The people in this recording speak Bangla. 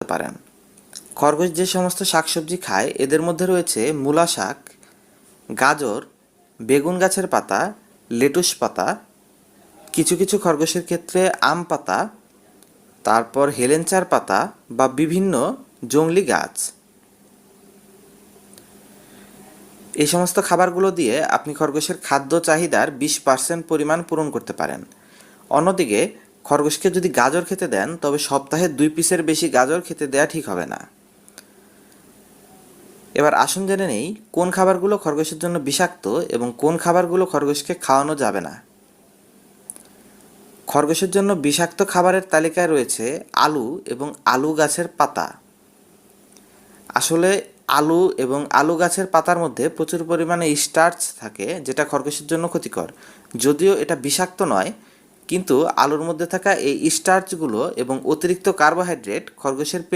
পারেন। খরগোশ যে সমস্ত শাকসবজি খায় এদের মধ্যে রয়েছে মূলা শাক, গাজর, বেগুন গাছের পাতা, লেটুস পাতা, কিছু কিছু খরগোশের ক্ষেত্রে আম পাতা, তারপর হেলেঞ্চার পাতা বা বিভিন্ন জংলি গাছ। এই সমস্ত খাবারগুলো দিয়ে আপনি খরগোশের খাদ্য চাহিদার 20% পরিমাণ পূরণ করতে পারেন। অন্যদিকে খরগোশকে যদি গাজর খেতে দেন তবে সপ্তাহে 2 পিসের বেশি গাজর খেতে দেওয়া ঠিক হবে না। এবার আসুন জেনে নেই কোন খাবারগুলো খরগোশের জন্য বিষাক্ত এবং কোন খাবারগুলো খরগোশকে খাওয়ানো যাবে না। খরগোশের জন্য বিষাক্ত খাবারের তালিকায় রয়েছে আলু এবং আলু গাছের পাতা। আসলে আলু এবং আলু গাছের পাতার মধ্যে প্রচুর পরিমাণে স্টার্চ থাকে, যেটা খরগোশের জন্য ক্ষতিকর। যদিও এটা বিষাক্ত নয়, কিন্তু আলুর মধ্যে থাকা এই স্টার্চগুলো এবং অতিরিক্ত কার্বোহাইড্রেট খরগোশের পেট